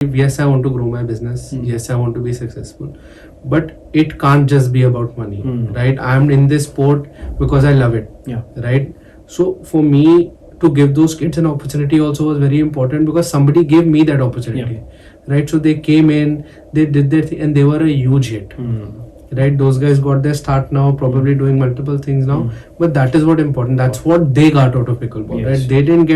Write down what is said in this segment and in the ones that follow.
Yes, I want to grow my business. Yes, I want to be successful, but it can't just be about money, right? I'm in this sport because I love it. Yeah. Right. So for me to give those kids an opportunity also was very important because somebody gave me that opportunity. Right. So they came in, they did their thing, and they were a huge hit. Right. Those guys got their start now, probably doing multiple things now, but that is what important. That's what they got out of pickleball. Yes. Right. They didn't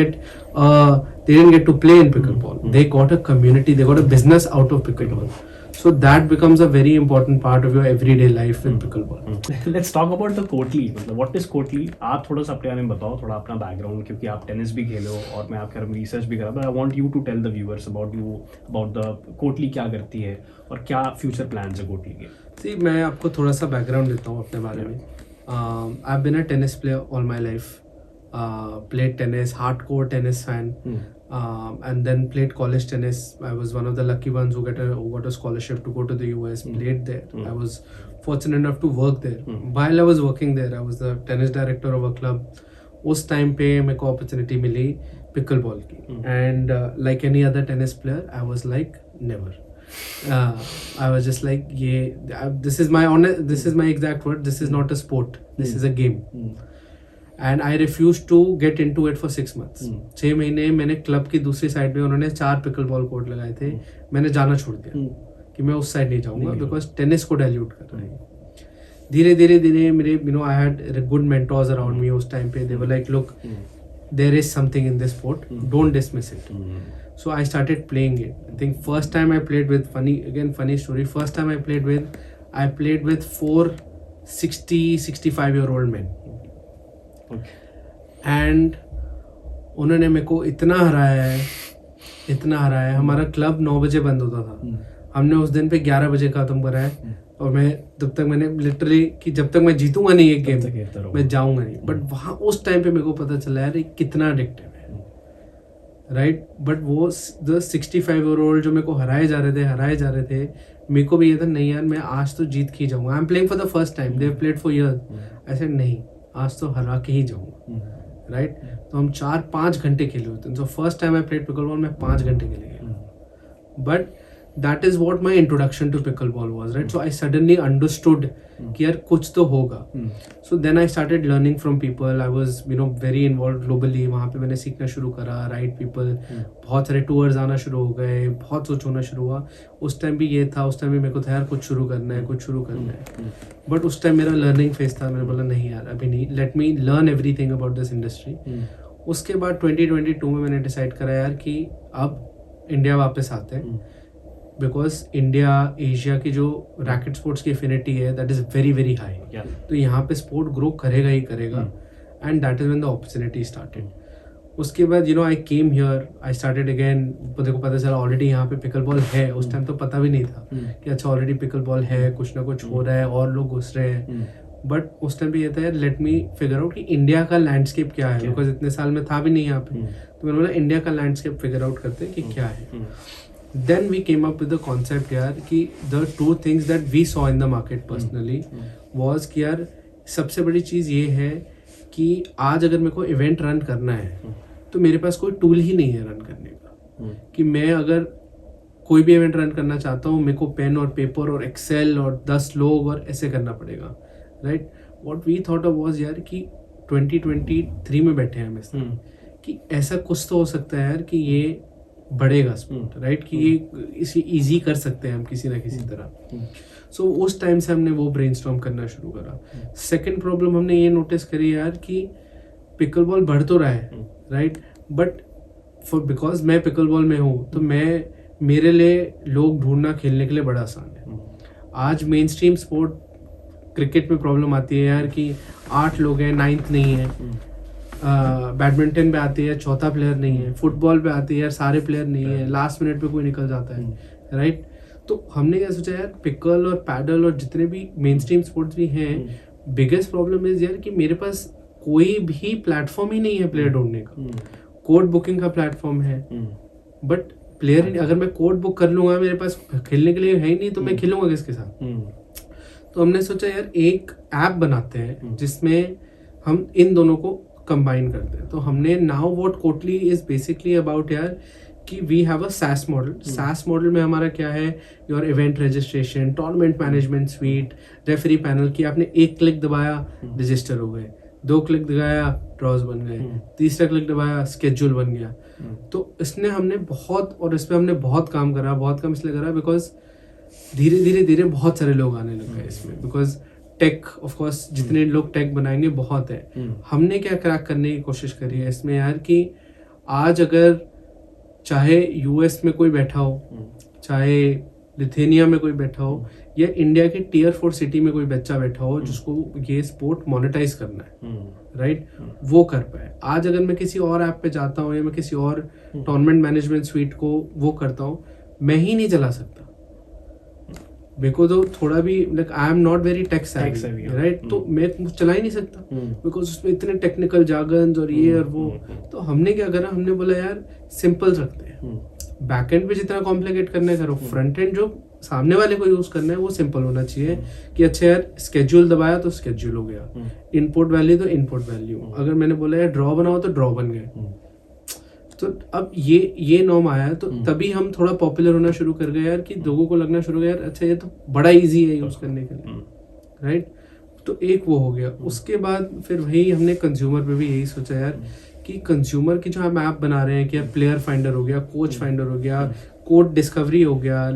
get to play in pickleball. They got a community, they got a business out of pickleball. So that becomes a very important part of your everyday life with pickleball. Let's talk about the Kotli. मतलब what is Kotli? आप थोड़ा सा अपने बारे में बताओ, थोड़ा अपना बैकग्राउंड, क्योंकि आप टेनिस भी खेले हो और मैं आपके रिसर्च भी करा. But I want you to tell the viewers about you, about the Kotli क्या करती है और क्या फ्यूचर प्लान्स है कोटली के. See, मैं आपको थोड़ा सा बैकग्राउंड देता हूँ अपने बारे में. I've been a tennis player all my life. Played tennis, hardcore tennis fan, and then played college tennis. I was one of the lucky ones who got a scholarship to go to the US. Played there. I was fortunate enough to work there. While I was working there, I was the tennis director of a club. उस time पे मेरे को opportunity मिली pickleball की, and like any other tennis player, I was like never. I was just like, this is my exact word. This is not a sport. This is a game. And I refused to get into it for 6 months. 6 महीने मैंने club की दूसरी side में, उन्होंने 4 pickleball court लगाए थे. मैंने जाना छोड़ दिया कि मैं उस साइड नहीं जाऊंगा बिकॉज टेनिस को डाइल्यूट कर रहा है. धीरे धीरे मेरे I had good mentors around me उस टाइम पे. They were like, look, there is something in this sport, don't dismiss it. So I started playing it. I think first time I played with, funny story, first time I played with 4 60-65-year-old men. And उन्होंने मेरे को इतना हराया है. हमारा club 9 बजे बंद होता था. हमने उस दिन पे 11 बजे खत्म करा है. और मैं मैंने लिटरली कि जब तक मैं जीतूंगा नहीं एक गेम मैं जाऊंगा नहीं. बट वहाँ उस टाइम पे मेरे को पता चला यार कितना एडिक्टिव है. राइट. बट वो द 65-year-old जो मेरे को हराए जा रहे थे, मेरे को भी ये था नहीं यार मैं आज तो जीत के ही जाऊंगा. I am playing for the first time, they have played for years. I said नहीं, आज तो हरा के ही जाऊंगा. राइट. तो हम 4-5 घंटे खेले होते हैं. So first time I played pickleball मैं 5 घंटे खेले गया. But that is what my introduction to pickleball was, right? So I suddenly understood कि यार कुछ तो होगा. So then I started learning from people. I was very involved globally. वहाँ पे मैंने सीखना शुरू करा, right people. बहुत सारे tours आना शुरू हो गए, बहुत कुछ होना शुरू हुआ. उस टाइम भी ये था, उस टाइम भी मेरे को था यार कुछ शुरू करना है. बट उस टाइम मेरा लर्निंग फेज था. मैंने बोला नहीं यार अभी नहीं, let me learn everything about this industry. उसके बाद 2022 में मैंने डिसाइड करा यार कि अब इंडिया वापस आते हैं. बिकॉज इंडिया एशिया की जो रैकेट स्पोर्ट्स की एफिनिटी है that is very very high. तो यहाँ पे स्पोर्ट ग्रो करेगा ही करेगा. And that is when the opportunity started. उसके बाद I came here, I started again. देखो पता चला ऑलरेडी यहाँ पे पिकलबॉल है. उस टाइम तो पता भी नहीं था कि अच्छा ऑलरेडी पिकलबॉल है, कुछ ना कुछ हो रहा है और लोग घुस रहे हैं. बट उस टाइम भी ये था लेट मी फिगर आउट कि इंडिया का लैंडस्केप क्या है. बिकॉज इतने साल में था भी नहीं यहाँ पे. तो मैंने बोला इंडिया का लैंडस्केप फिगर आउट करते हैं कि क्या है. Then we came up with the concept यार कि the 2 things that we saw in the market personally was कि यार सबसे बड़ी चीज़ ये है कि आज अगर मेरे को इवेंट रन करना है तो मेरे पास कोई टूल ही नहीं है रन करने का. कि मैं अगर कोई भी इवेंट रन करना चाहता हूँ मेरे को पेन और पेपर और एक्सेल और 10 लोग और ऐसे करना पड़ेगा. Right. What we thought of was यार कि 2023 में बैठे हैं हम कि ऐसा कुछ तो हो सकता है यार कि ये बढ़ेगा स्पोर्ट. राइट. कि ये इसे इजी कर सकते हैं हम किसी ना किसी तरह. सो उस टाइम से हमने वो ब्रेनस्टॉर्म करना शुरू करा. सेकंड प्रॉब्लम हमने ये नोटिस करी यार कि पिकलबॉल बढ़ तो रहा है. राइट. बट बिकॉज मैं पिकलबॉल में हूँ तो मेरे लिए लोग ढूंढना खेलने के लिए बड़ा आसान है. आज मेन स्ट्रीम स्पोर्ट क्रिकेट में प्रॉब्लम आती है यार कि 8 लोग हैं, 9th नहीं है. बैडमिंटन पे आती है, 4था प्लेयर नहीं है. फुटबॉल पे आती है यार सारे प्लेयर नहीं है, लास्ट मिनट पे कोई निकल जाता है. राइट. तो हमने क्या सोचा यार पिकल और पैडल और जितने भी मेन स्ट्रीम स्पोर्ट्स भी हैं, बिगेस्ट प्रॉब्लम इज यार कि मेरे पास कोई भी प्लेटफॉर्म ही नहीं है प्लेयर ढूंढने का. कोड बुकिंग का प्लेटफॉर्म है बट प्लेयर अगर मैं कोड बुक कर लूंगा मेरे पास खेलने के लिए है ही नहीं तो मैं खेलूंगा किसके साथ. तो हमने सोचा यार एक ऐप बनाते हैं जिसमें हम इन दोनों को कंबाइन करते हैं. तो हमने now what Kotli is basically about यार कि कि we have a SaaS model. SaaS model में हमारा क्या है, your event registration, tournament management suite, referee panel की आपने एक क्लिक दबाया रजिस्टर हो गए, 2 क्लिक दबाया ड्रॉज बन गए, तीसरा क्लिक दबाया स्केड्यूल बन गया. तो इसने हमने बहुत, और इस पे हमने बहुत काम करा. बहुत काम इसलिए करा बिकॉज धीरे धीरे धीरे बहुत सारे लोग आने लग गए इसमें. बिकॉज टेक ऑफ कोर्स जितने लोग टेक बनाएंगे बहुत है. हमने क्या क्रैक करने की कोशिश करी है इसमें यार कि आज अगर चाहे यूएस में कोई बैठा हो, चाहे लिथुआनिया में कोई बैठा हो, या इंडिया के Tier 4 सिटी में कोई बच्चा बैठा हो जिसको ये स्पोर्ट मोनेटाइज करना है, राइट, वो कर पाए. आज अगर मैं किसी और ऐप पे जाता हूँ या मैं किसी और टूर्नामेंट मैनेजमेंट स्वीट को वो करता हूँ, मैं ही नहीं चला सकता. मेरे को तो थोड़ा भी like I am not very tech savvy, right, तो मैं चला ही नहीं सकता बिकॉज उसमें इतने टेक्निकल जार्गन्स और ये और वो. तो हमने क्या करा, हमने बोला यार सिंपल रखते हैं. बैकएंड पे जितना कॉम्प्लिकेट करना है करो, फ्रंट एंड जो सामने वाले को यूज करना है वो सिंपल होना चाहिए. कि अच्छा यार स्केड्यूल दबाया तो स्केड्यूल हो गया, इनपुट वैल्यू तो इनपुट वैल्यू. अगर मैंने बोला यार ड्रॉ बनाओ तो ड्रॉ बन गए. तो अब ये नॉर्म आया तो तभी हम थोड़ा पॉपुलर होना शुरू कर गए यार, कि लोगों को लगना शुरू हो गया यार अच्छा ये तो बड़ा इजी है यूज करने के लिए, राइट. तो एक वो हो गया. उसके बाद फिर वही हमने कंज्यूमर पे भी यही सोचा यार कि कंज्यूमर की जो हम ऐप बना रहे हैं, कि प्लेयर फाइंडर हो गया, कोच फाइंडर हो गया, कोड डिस्कवरी हो गया,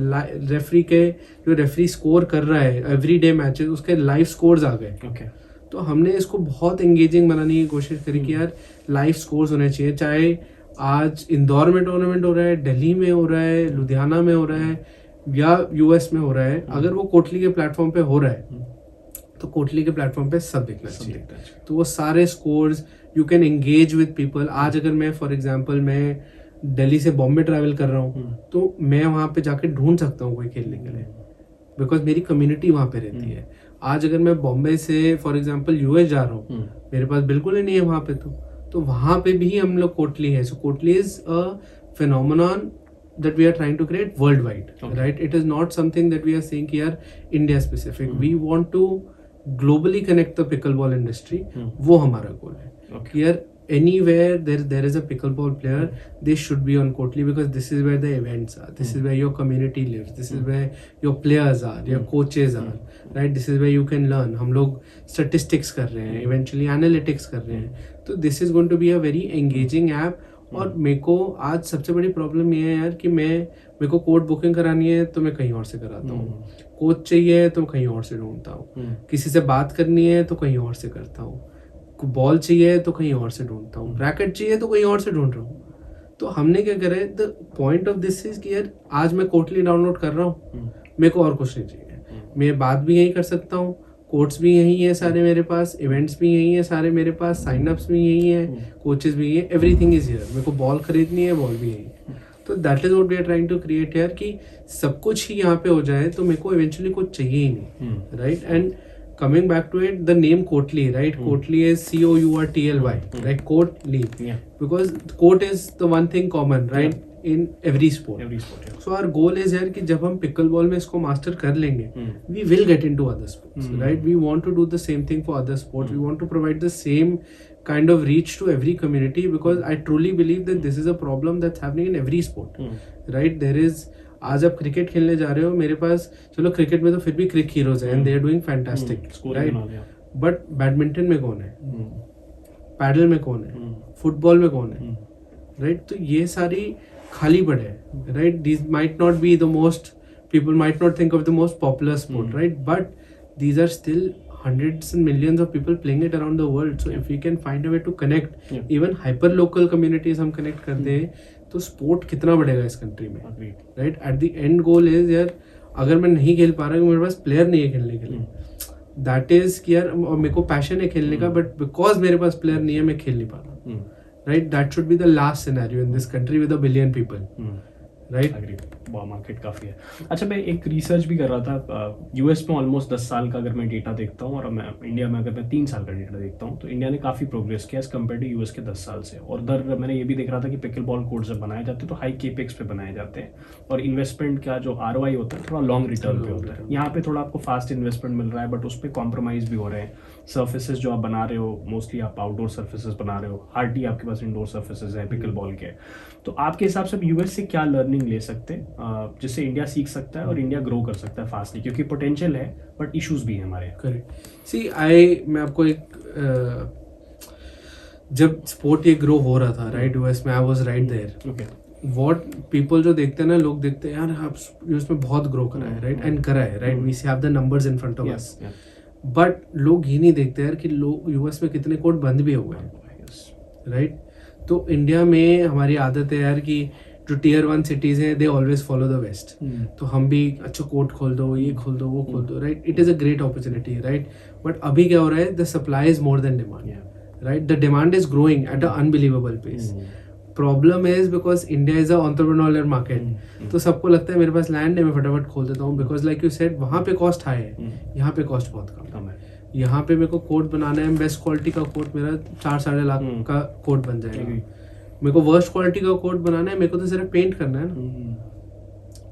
रेफरी के जो रेफरी स्कोर कर रहा है एवरीडे मैचेस उसके लाइव स्कोर्स आ गए. तो हमने इसको बहुत एंगेजिंग बनाने की कोशिश करी कि यार लाइव स्कोर्स होने चाहिए. चाहे आज इंदौर में टूर्नामेंट हो रहा है, दिल्ली में हो रहा है, लुधियाना में हो रहा है, या यूएस में हो रहा है, अगर वो कोटली के प्लेटफॉर्म पे हो रहा है तो कोटली के प्लेटफॉर्म पे सब दिखना चाहिए. तो वो सारे scores you can engage with people. आज अगर मैं फॉर एग्जांपल मैं दिल्ली से बॉम्बे ट्रैवल कर रहा हूँ तो मैं वहाँ पे जाके ढूंढ सकता हूँ कोई खेलने के लिए, बिकॉज मेरी कम्युनिटी वहाँ पे रहती है. आज अगर मैं बॉम्बे से फॉर एग्जांपल यूएस जा रहा हूँ, मेरे पास बिल्कुल ही नहीं है वहाँ पे, तो वहाँ पे भी हम लोग कोटली है. So Kotli is a phenomenon that we are trying to create worldwide, right? It is not something that we are saying here India specific. We want to globally connect the pickleball industry. वो हमारा गोल है. Here anywhere there is a pickleball player, they should be on Kotli because this is where the events are. This is where your community lives. This is where your players are, your coaches are, right? This is where you can learn. हम लोग statistics कर रहे हैं, eventually analytics कर रहे हैं. तो this is going to be a very engaging app. और मेरे को आज सबसे बड़ी प्रॉब्लम ये है यार कि मेरे को कोच बुकिंग करानी है तो मैं कहीं और से कराता हूँ, कोच चाहिए तो कहीं और से ढूंढता हूँ, किसी से बात करनी है तो कहीं और से करता हूँ, बॉल चाहिए तो कहीं और से ढूंढता हूँ, रैकेट चाहिए तो कहीं और से ढूंढ रहा हूँ. तो हमने क्या करा है, the point of this is कि यार आज मैं कोटली डाउनलोड कर रहा हूँ, मेरे को और कुछ नहीं चाहिए. मैं बात भी यही कर सकता हूँ, कोर्ट्स भी यही है सारे मेरे पास, इवेंट्स भी यही है सारे मेरे पास, साइन अप्स भी यही है, कोचेस भी यही है, एवरीथिंग इज हियर. मेरे को बॉल खरीदनी है, बॉल भी यही. तो that is what we are trying to create यार, कि सब कुछ ही यहाँ पे हो जाए तो मेरे को इवेंचुअली कुछ चाहिए ही नहीं, right. And coming back to it, the name Kotli, right? Kotli is Courtly, right? Kotli, because court is the one thing common, right? In every sport. So our goal is here कि जब हम pickleball में इसको master कर लेंगे, we will get into other sports, right? We want to do the same thing for other sports. We want to provide the same kind of reach to every community because I truly believe that this is a problem that's happening in every sport, right? There is आज आप cricket खेलने जा रहे हो, मेरे पास चलो cricket में तो फिर भी क्रिक हीरोज हैं and they are doing fantastic, right. But badminton में कौन है, पैडल में कौन है, फुटबॉल में कौन है, राइट. तो ये सारी खाली पड़े हैं, right. These might not be the most, people might not think of the most popular sport, right, but these are still hundreds and millions of people playing it around the world. So if we can find a way to connect, even hyper local communities हम connect करते हैं तो sport कितना बढ़ेगा इस country में, right. Eight the end goal is यार अगर मैं नहीं खेल पा रहा हूँ, मेरे पास प्लेयर नहीं है खेलने के लिए, दैट इज कि यार मेरे को पैशन है खेलने का, बट बिकॉज मेरे पास प्लेयर नहीं है मैं खेल नहीं पा रहा, right. That should be the last scenario in this country with a billion people, right? वो मार्केट काफ़ी है। अच्छा, मैं एक रिसर्च भी कर रहा था, यूएस में ऑलमोस्ट 10 साल का अगर मैं डेटा देखता हूँ, और मैं इंडिया में अगर मैं 3 साल का डेटा देखता हूँ, तो इंडिया ने काफ़ी प्रोग्रेस किया एज कम्पेयर टू यूएस के 10 साल से। और उधर मैंने ये भी देख रहा था कि पिकल बॉल कोर्ट जब बनाए जाते हैं तो हाई केपेक्स पे बनाए जाते हैं, और इन्वेस्टमेंट का जो ROI होता है थोड़ा लॉन्ग रिटर्न पे होता है। यहाँ पे थोड़ा आपको फास्ट इन्वेस्टमेंट मिल रहा है, बट उस पर कॉम्प्रोमाइज़ भी हो रहे हैं। सर्फेसेज जो आप बना रहे हो, मोस्टली आप आउटडोर सर्फेसेज बना रहे हो, हार्डली आपके पास इंडोर सर्फेसेज है पिकल बॉल के। तो आपके हिसाब से यूएस से क्या लर्निंग ले सकते हैं जिससे इंडिया सीख सकता है और इंडिया ग्रो कर सकता है फास्टली, क्योंकि पोटेंशियल है बट इश्यूज भी हैं हमारे। करेक्ट। सी मैं आपको एक जब स्पोर्ट ये ग्रो हो रहा था, राइट, यूएस में, I was right there. Okay, what people जो देखते हैं ना, लोग देखते हैं यार आप यूएस में बहुत ग्रो करा है, राइट, एंड करा है, right, we have the numbers in front of us, but लोग ये नहीं देखते यार कि लोग यूएस में कितने कोर्ट बंद भी हो गए हैं, राइट? तो इंडिया में हमारी आदत है यार कि जो टियर 1 सिटीज़ हैं, they always follow the west. तो हम भी अच्छा कोर्ट खोल दो, ये खोल दो, वो खोल दो, right? It is a great opportunity, right? But अभी क्या हो रहा है, the supply is more than demand, right? The demand is growing at a unbelievable pace. Problem is because India is a entrepreneurial market, तो सबको लगता है मेरे पास लैंड है, मैं फटाफट खोल देता हूँ, बिकॉज लाइक यू सेड वहाँ पे कॉस्ट हाई है, यहाँ पे कॉस्ट बहुत कम है। यहाँ पे मेरे को कोट बनाना है, बेस्ट क्वालिटी का कोट मेरा 4-4.5 लाख का कोट बन जाएगा। मेरे को वर्स्ट क्वालिटी का कोट बनाना है, मेरे को तो सिर्फ पेंट करना है ना।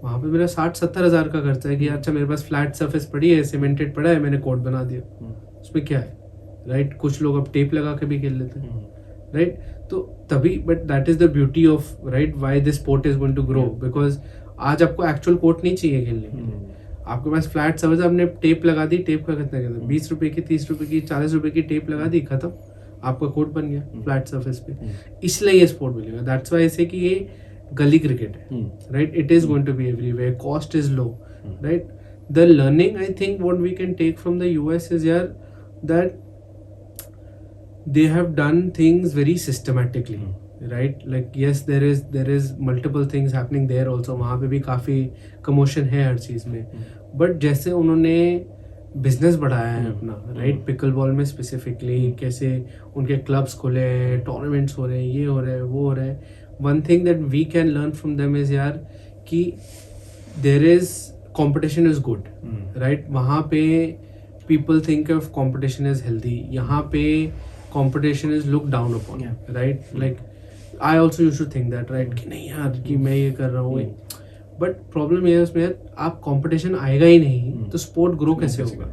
वहाँ पे मेरा 60-70 हज़ार का खर्चा है कि अच्छा मेरे पास फ्लैट सरफेस पड़ी है, सीमेंटेड पड़ा है, मैंने कोट बना दिया, उसमें क्या है, राइट? कुछ लोग अब टेप लगा के भी खेल लेते हैं, राइट? तो तभी, but that is the beauty of, right, why this sport is going to grow, because आज आपको एक्चुअल कोट नहीं चाहिए खेलने के लिए। आपके पास फ्लैट सर्विस, आपने टेप लगा दी, टेप का कितना कहता 20 रुपए की, 30 रुपए की, 40 रुपए की टेप लगा दी, खत्म, आपका कोर्ट बन गया फ्लैट सर्फेस पे। इसलिए ये स्पोर्ट मिलेगा, दैट्स वाई से कि ये गली क्रिकेट है, right? It is going to be everywhere, cost is low, right? The learning I think what we can take from the US is यार that they have done things very systematically, right? Like yes, there is multiple things happening there also, वहाँ पे भी काफ़ी commotion है हर चीज़ में, but जैसे उन्होंने business बढ़ाया है अपना, राइट, पिकल बॉल में स्पेसिफिकली, कैसे उनके क्लब्स खुले हैं, टूर्नामेंट्स हो रहे हैं, ये हो रहा है, वो हो रहा है। One thing that we can learn from them is यार कि there is competition is good, right? वहाँ पे people think of competition is healthy, यहाँ पे competition is looked down upon, right? Like I also used to think that, right, कि नहीं यार कि मैं ये कर रहा हूँ, बट प्रॉब्लम ये है उसमें यार, आप कंपटीशन आएगा ही नहीं तो स्पोर्ट ग्रो कैसे होगा?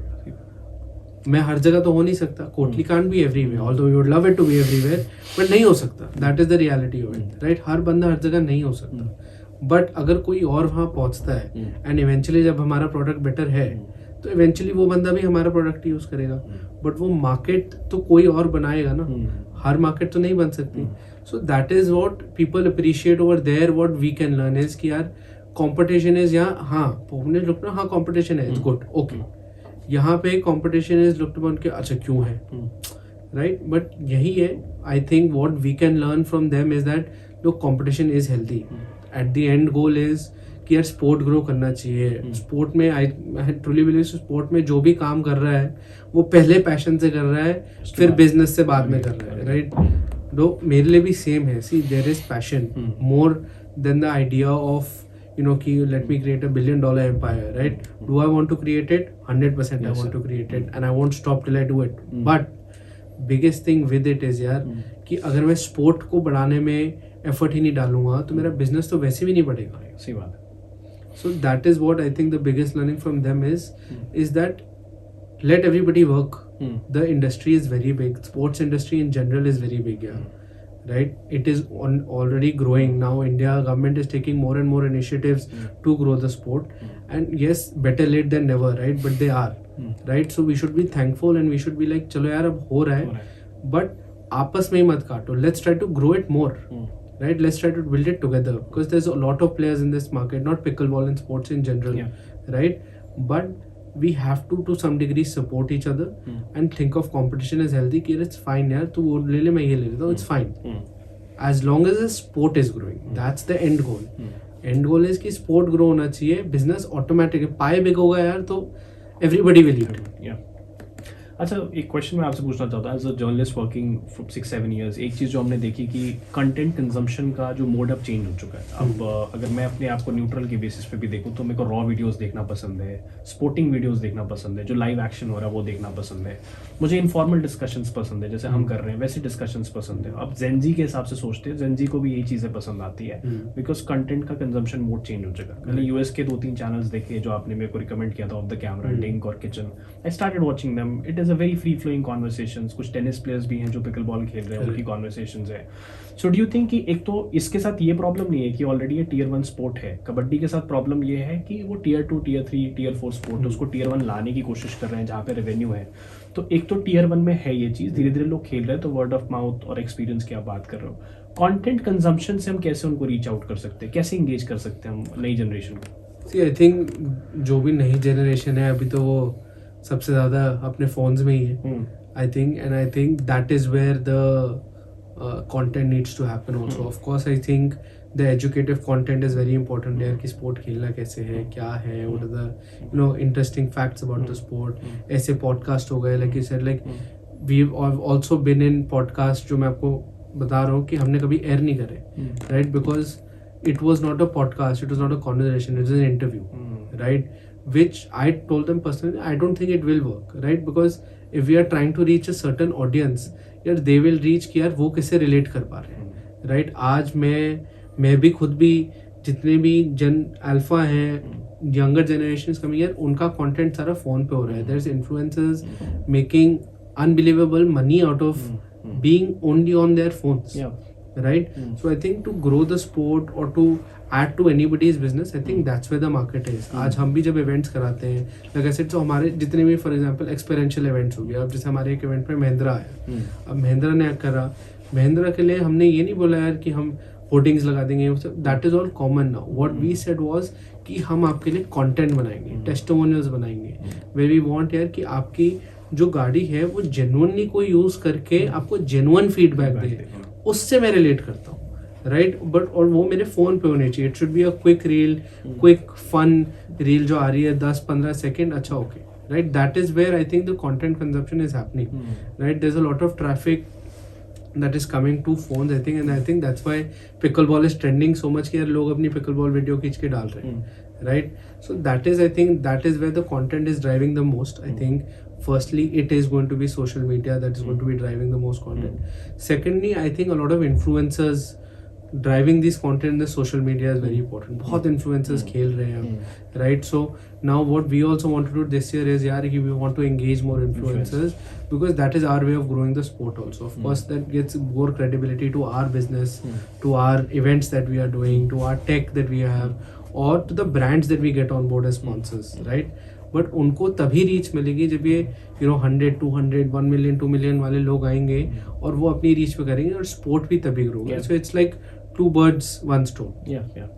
मैं हर जगह तो हो नहीं सकता, Kotli can't be everywhere, although we would love it to be everywhere, but नहीं हो सकता, that is the reality of it, right? हर बंदा हर जगह नहीं हो सकता, बट अगर कोई और वहाँ पहुँचता है एंड इवेंचुअली जब हमारा प्रोडक्ट बेटर है तो इवेंचुअली वो बंदा भी हमारा प्रोडक्ट यूज करेगा, बट वो मार्केट तो कोई और बनाएगा ना, हर मार्केट तो नहीं बन सकती। So that is what people appreciate over there, what we can learn is कि यार कंपटीशन इज, यहाँ हाँ पुणे लुक ना, हाँ कंपटीशन है, इट्स गुड, ओके, यहाँ पे कंपटीशन इज लुक्ड अपॉन के अच्छा क्यों है, राइट? बट यही है I think what we can learn from them is that look competition is healthy, at the end goal इज कि यार स्पोर्ट ग्रो करना चाहिए। स्पोर्ट में आई ट्रूली बिलीव, स्पोर्ट में जो भी काम कर रहा है वो पहले पैशन से कर रहा है, फिर बिजनेस से बाद में कर रहा है, राइट? तो मेरे लिए भी सेम है, see there is passion more than the idea of you know कि let me create $1 billion empire, right? Do I want to create it? 100% I want to create it and I won't stop till I do it, but biggest thing with it is यार कि अगर मैं sport को बढ़ाने में effort ही नहीं डालूंगा तो मेरा बिजनेस तो वैसे भी नहीं बढ़ेगा। सही बात है। So that is what I think the biggest learning from them is that let everybody work. The industry is very big. Sports industry in general is very big, right? It is already growing now. India government is taking more and more initiatives to grow the sport. And yes, better late than never, right? But they are, right? So we should be thankful and we should be like, चलो यार अब हो रहा है, but आपस में ही मत काटो. Let's try to grow it more. Right, let's try to build it together because there's a lot of players in this market, not pickleball and sports in general, right? But we have to some degree support each other and think of competition as healthy. कि it's fine यार, तू वो ले ले, मैं ये ले लेता हूँ, it's fine. As long as the sport is growing, that's the end goal. End goal is कि sport grow होना चाहिए, business automatic, पाए big होगा यार तो everybody will eat. अच्छा, एक क्वेश्चन मैं आपसे पूछना चाहता हूँ as a journalist working for 6-7 years. एक चीज़ जो हमने देखी कि कंटेंट कंजम्पशन का जो मोड अब चेंज हो चुका है। अब अगर मैं अपने आप को न्यूट्रल के बेसिस पे भी देखूँ तो मेरे को रॉ वीडियोस देखना पसंद है, स्पोर्टिंग वीडियोस देखना पसंद है, जो लाइव एक्शन हो रहा है वो देखना पसंद है, मुझे इनफॉर्मल डिस्कशंस पसंद है जैसे हम कर रहे हैं वैसे डिस्कशंस पसंद है। अब जेनजी के हिसाब से सोचते हैं, जेनजी को भी यही चीज़ें पसंद आती है बिकॉज कंटेंट का कंजम्पशन मोड चेंज हो चुका है। मैंने यूएस के 2-3 चैनल्स देखे जो आपने मेरे को रिकमेंड किया था, ऑफ द कैमरा, डिंक और kitchen. I started watching them, it is a very free flowing conversations. कुछ टेनिस प्लेयर्स भी हैं जो पिकल बॉल खेल रहे हैं, उनकी कॉन्वर्सेशंस है। सो डू यू थिंक कि एक तो इसके साथ ये प्रॉब्लम नहीं है कि ऑलरेडी ये टियर 1 स्पोर्ट है, कबड्डी के साथ प्रॉब्लम ये है कि वो टियर 2, टियर 3, टियर 4 स्पोर्ट है, उसको टियर 1 लाने की कोशिश कर रहे हैं जहाँ पे रेवेन्यू है। तो एक तो टियर 1 में है ये चीज़, धीरे धीरे लोग खेल रहे हैं, तो वर्ड ऑफ माउथ और एक्सपीरियंस की आप बात कर रहे हो। कंटेंट कंजम्पशन से हम कैसे उनको रीच आउट कर सकते हैं, कैसे इंगेज कर सकते हैं हम नई जनरेशन को? सी आई थिंक जो भी नई जनरेशन है अभी तो वो सबसे ज़्यादा अपने फ़ोन्स में ही है I think, and I think that is where the content needs to happen also. Of course I think the educative content is very important यार कि स्पोर्ट खेलना कैसे है, क्या है, what are the interesting facts about the sport. ऐसे podcast हो गए like you said, like we've also been in podcast जो मैं आपको बता रहा हूँ कि हमने कभी एयर नहीं करे, right, because it was not a podcast, it was not a conversation, it was an interview, right, which I told them personally I don't think it will work, right, because if we are trying to reach a certain audience यार they will reach कि यार वो किससे relate कर पा रहे हैं, right. आज मैं भी खुद भी जितने भी जन अल्फा हैं, यंगर जनरेशन कमी यार, उनका कंटेंट सारा फोन पे हो रहा है। There is influencers making unbelievable money out of being only on their phones, right. So I think to grow the sport और to add to anybody's business, I think that's where the market is. आज हम भी जब events कराते हैं like I said, तो हमारे जितने भी फॉर एग्जांपल एक्सपेरिएंशियल इवेंट्स हो गए, अब जैसे हमारे एक इवेंट में महिंद्रा आया, अब महिंद्रा ने करा, महिंद्रा के लिए हमने ये नहीं बोला यार कि हम होर्डिंग्स लगा देंगे, that is all common now. What we said was कि हम आपके लिए कंटेंट बनाएंगे, टेस्टिमोनियल्स बनाएंगे, वेयर वी वांट यार कि आपकी जो गाड़ी है वो जेन्युइनली कोई यूज करके आपको जेन्युइन फीडबैक दे, उससे मैं रिलेट करता हूँ, राइट। बट और वो मेरे फोन पे होनी चाहिए, it should be a quick reel, quick fun reel जो आ रही है 10-15 सेकेंड, अच्छा okay, right. That is where I think the content consumption is happening, right. There is a lot of traffic that is coming to phones, I think, and I think that's why pickleball is trending so much कि यार लोग अपनी pickleball video खींच के डाल रहे हैं, right? So that is, I think, that is where the content is driving the most. I think firstly it is going to be social media that is going to be driving the most content. Secondly, I think a lot of influencers driving this content in the social media is very important. बहुत influencers खेल रहे हैं, right? So now what we also want to do this year is यार कि we want to engage more influencers because that is our way of growing the sport also. Of course that gets more credibility to our business, to our events that we are doing, to our tech that we have, or to the brands that we get on board as sponsors, right? But उनको तभी reach मिलेगी जब ये 100, 200, 1 million, 2 million वाले लोग आएंगे और वो अपनी रीच पे करेंगे और स्पोर्ट भी तभी ग्रो होगा। So it's like 2 birds 1 stone,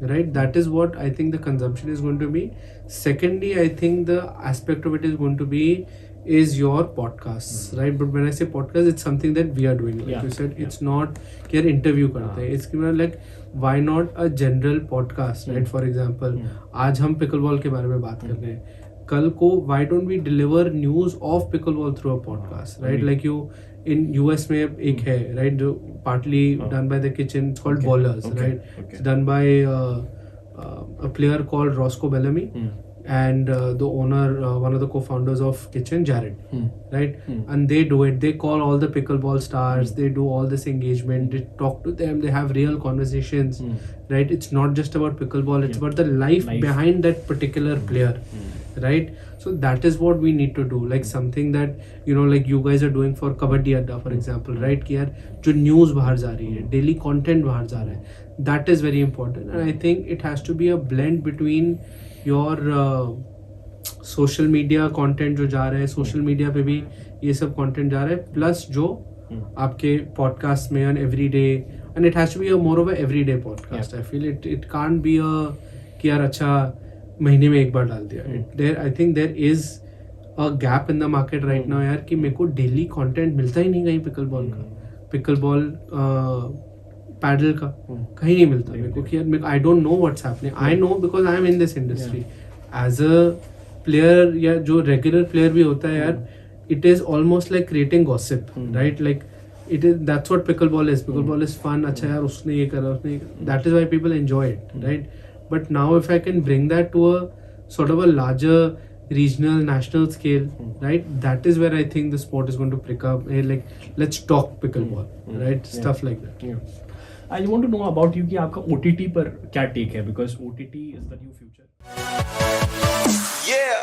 right? That is what I think the consumption is going to be. Secondly, I think the aspect of it is going to be is your podcasts, right? But when I say podcast, it's something that we are doing, like you said, it's not कि यार interview करते हैं, it's like why not a general podcast, right? For example, आज हम pickleball के बारे में बात कर रहे हैं, कल को why don't we deliver news of pickleball through a podcast, right? Like you in US में एक है, right, जो partly done by the kitchen, it's called Ballers, right? It's done by a player called Roscoe Bellamy and the owner, one of the co-founders of Kitchen, Jared, right? And they do it, they call all the pickleball stars, they do all this engagement, they talk to them, they have real conversations, right? It's not just about pickleball, it's about the life behind that particular player, right? So that is what we need to do, like something that like you guys are doing for Kabaddi Adda, for example, right? कि यार जो news बाहर जा रही है, daily content बाहर जा रहा है, that is very important, and I think it has to be a blend between your social media content जो जा रहा है, social media पे भी ये सब content जा रहा है, plus जो आपके podcast में on every day, and it has to be a more of a everyday podcast. I feel it can't be a कि यार अच्छा महीने में एक बार डाल दिया। I think there is a gap in the market right now यार कि मेरे को डेली कंटेंट मिलता ही नहीं कहीं पिकलबॉल का, पिकलबॉल पैडल का कहीं नहीं मिलता मेरे को कि यार I don't know what's happening. I know because I am in this industry as a player, या जो रेगुलर प्लेयर भी होता है यार, it is almost like creating gossip, right? Like that's what pickleball is. Pickleball is fun. अच्छा यार उसने ये करा, उसने ये करा. That is why people enjoy it, right? But now if I can bring that to a sort of a larger regional, national scale, right? That is where I think the sport is going to pick up. Hey, like let's talk pickleball, right? Stuff like that. Yeah. I want to know about you कि आपका OTT पर क्या take है, because OTT is the new future. Yeah.